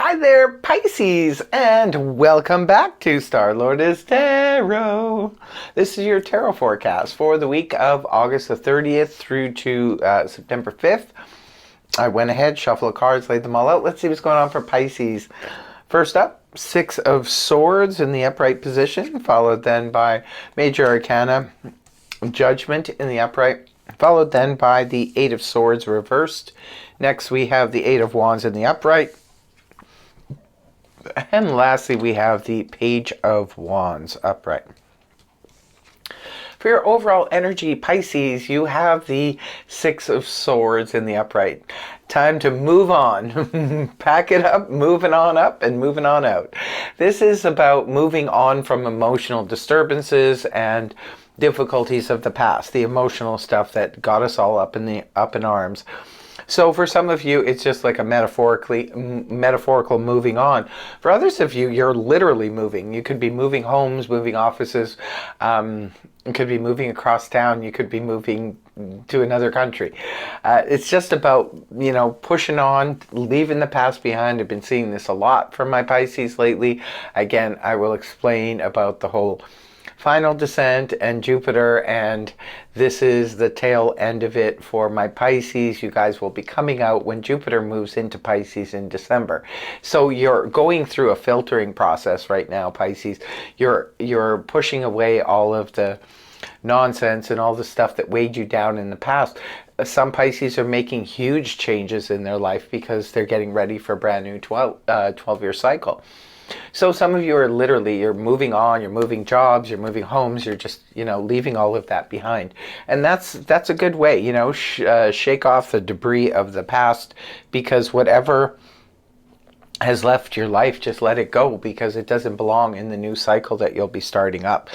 Hi there, Pisces, and welcome back to Star-Lord is Tarot. This is your tarot forecast for the week of August the 30th through to September 5th. I went ahead, shuffled the cards, laid them all out. Let's see what's going on for Pisces. First up, Six of Swords in the upright position, followed then by Major Arcana, Judgment in the upright, followed then by the Eight of Swords reversed. Next we have the Eight of Wands in the upright. And lastly, we have the Page of Wands upright. For your overall energy, Pisces, you have the Six of Swords in the upright. Time to move on. Pack it up, moving on up and moving on out. This is about moving on from emotional disturbances and difficulties of the past, the emotional stuff that got us all up in arms. So for some of you, it's just like a metaphorical moving on. For others of you, you're literally moving. You could be moving homes, moving offices. You could be moving across town. You could be moving to another country. It's just about, pushing on, leaving the past behind. I've been seeing this a lot from my Pisces lately. Again, I will explain about the whole final descent and Jupiter, and this is the tail end of it for my Pisces. You guys will be coming out when Jupiter moves into Pisces in December. So you're going through a filtering process right now, Pisces. You're pushing away all of the nonsense and all the stuff that weighed you down in the past. Some Pisces are making huge changes in their life because they're getting ready for a brand new 12-year cycle. So some of you are literally, you're moving on, you're moving jobs, you're moving homes, you're just, leaving all of that behind. And that's a good way, shake off the debris of the past, because whatever has left your life, just let it go, because it doesn't belong in the new cycle that you'll be starting up.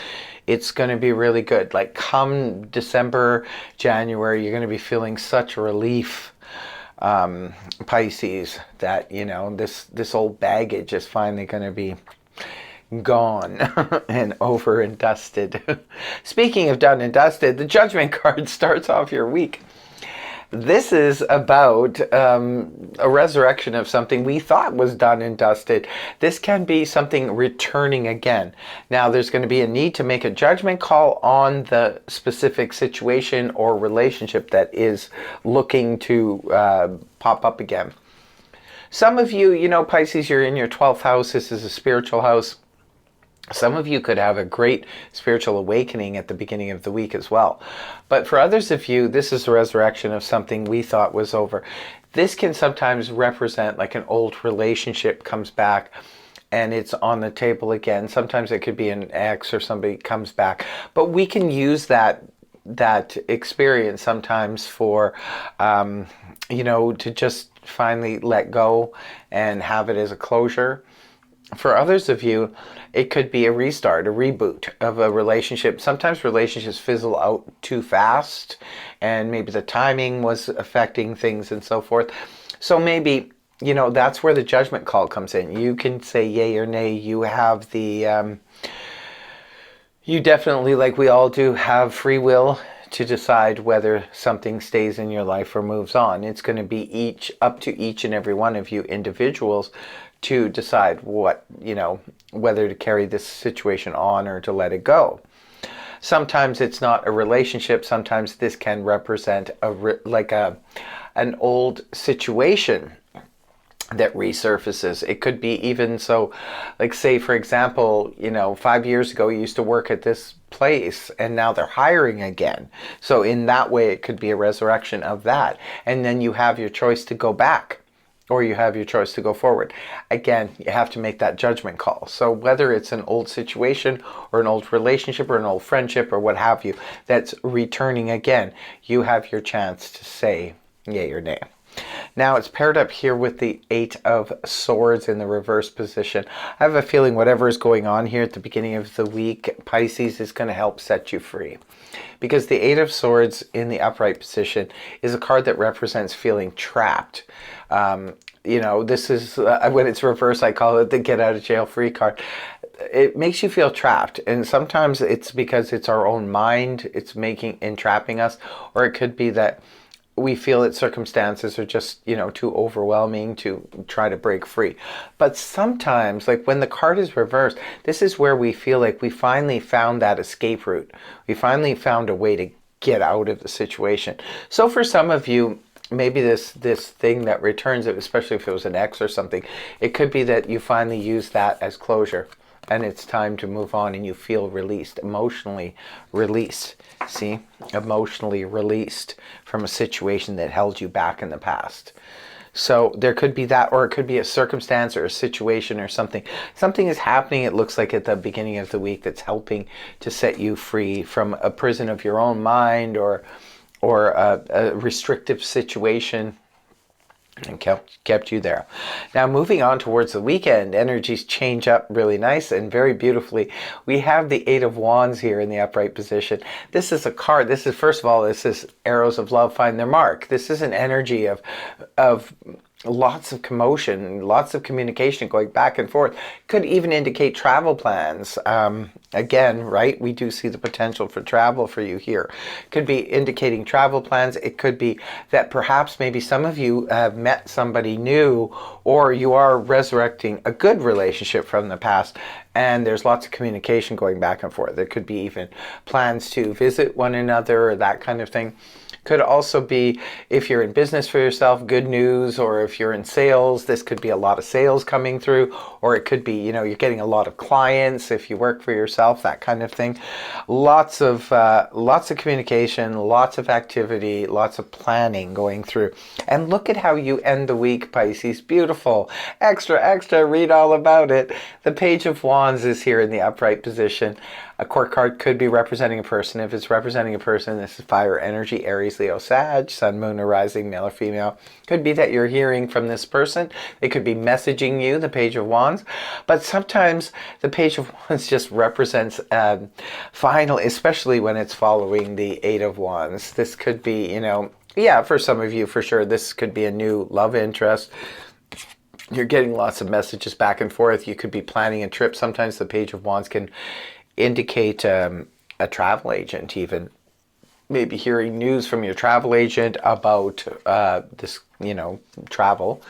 It's going to be really good. Like come December, January, you're going to be feeling such relief, Pisces, that this old baggage is finally going to be gone and over and dusted. Speaking of done and dusted, the Judgment card starts off your week. This is about a resurrection of something we thought was done and dusted. This can be something returning again. Now, there's going to be a need to make a judgment call on the specific situation or relationship that is looking to pop up again. Some of you, Pisces, you're in your 12th house. This is a spiritual house. Some of you could have a great spiritual awakening at the beginning of the week as well. But for others of you, this is the resurrection of something we thought was over. This can sometimes represent like an old relationship comes back and it's on the table again. Sometimes it could be an ex or somebody comes back. But we can use that experience sometimes for, to just finally let go and have it as a closure. For others of you, it could be a restart, a reboot of a relationship. Sometimes relationships fizzle out too fast, and maybe the timing was affecting things and so forth. So maybe, that's where the judgment call comes in. You can say yay or nay. You have the, you definitely, like we all do, have free will to decide whether something stays in your life or moves on. It's going to be up to each and every one of you individuals to decide what, whether to carry this situation on or to let it go. Sometimes it's not a relationship. Sometimes this can represent an old situation that resurfaces. It could be even so, like say for example, 5 years ago you used to work at this place and now they're hiring again. So in that way it could be a resurrection of that. And then you have your choice to go back, or you have your choice to go forward. Again, you have to make that judgment call. So whether it's an old situation or an old relationship or an old friendship or what have you that's returning again, you have your chance to say yay or nay. Now it's paired up here with the Eight of Swords in the reverse position. I have a feeling whatever is going on here at the beginning of the week, Pisces, is going to help set you free. Because the Eight of Swords in the upright position is a card that represents feeling trapped. This is, when it's reversed, I call it the get out of jail free card. It makes you feel trapped, and sometimes it's because it's our own mind, it's entrapping us, or it could be that we feel that circumstances are just, too overwhelming to try to break free. But sometimes, like when the card is reversed, this is where we feel like we finally found that escape route. We finally found a way to get out of the situation. So for some of you, maybe this thing that returns it, especially if it was an ex or something, it could be that you finally use that as closure and it's time to move on and you feel released, emotionally released. See, emotionally released from a situation that held you back in the past. So there could be that, or it could be a circumstance or a situation or something. Something is happening, it looks like, at the beginning of the week that's helping to set you free from a prison of your own mind, or a restrictive situation, and kept you there. Now moving on towards the weekend, energies change up really nice and very beautifully. We have the Eight of Wands here in the upright position. This is a card. This is, first of all, this is arrows of love find their mark. This is an energy of lots of commotion, lots of communication going back and forth. Could even indicate travel plans. Again, right, we do see the potential for travel for you here. Could be indicating travel plans. It could be that perhaps maybe some of you have met somebody new, or you are resurrecting a good relationship from the past, and there's lots of communication going back and forth. There could be even plans to visit one another, or that kind of thing. Could also be, if you're in business for yourself, good news, or if you're in sales, this could be a lot of sales coming through, or it could be, you're getting a lot of clients if you work for yourself, that kind of thing. Lots of communication, lots of activity, lots of planning going through. And look at how you end the week, Pisces. Beautiful. Extra, read all about it. The Page of Wands is here in the upright position. A court card could be representing a person. If it's representing a person, this is fire energy, Aries, Leo, Sag, Sun, Moon, or Rising, male or female. Could be that you're hearing from this person. They could be messaging you, the Page of Wands. But sometimes the Page of Wands just represents final, especially when it's following the Eight of Wands. This could be, yeah, for some of you, for sure, this could be a new love interest. You're getting lots of messages back and forth. You could be planning a trip. Sometimes the Page of Wands can indicate a travel agent, even maybe hearing news from your travel agent about this, travel.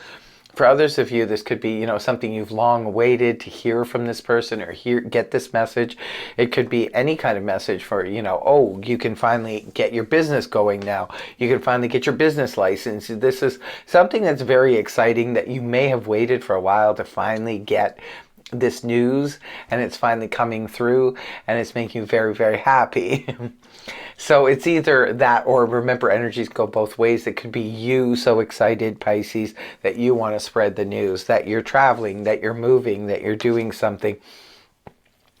For others of you, this could be, something you've long awaited to hear from this person, or get this message. It could be any kind of message for, oh, you can finally get your business going now. You can finally get your business license. This is something that's very exciting that you may have waited for a while to finally get this news, and it's finally coming through, and it's making you very, very happy. So it's either that, or remember, energies go both ways. It could be you so excited, Pisces, that you want to spread the news, that you're traveling, that you're moving, that you're doing something,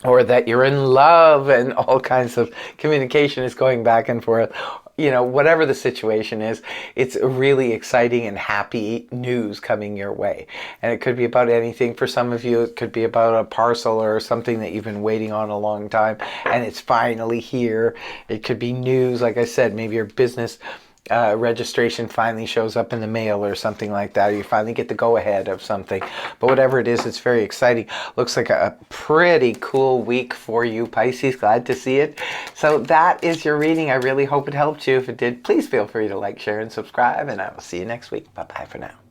or that you're in love, and all kinds of communication is going back and forth. Whatever the situation is, it's really exciting and happy news coming your way. And it could be about anything. For some of you, it could be about a parcel or something that you've been waiting on a long time, and it's finally here. It could be news, like I said, maybe your business registration finally shows up in the mail or something like that, or you finally get the go-ahead of something. But whatever it is, it's very exciting. Looks like a pretty cool week for you, Pisces. Glad to see it. So that is your reading. I really hope it helped you. If it did, please feel free to like, share, and subscribe, and I will see you next week. Bye-bye for now.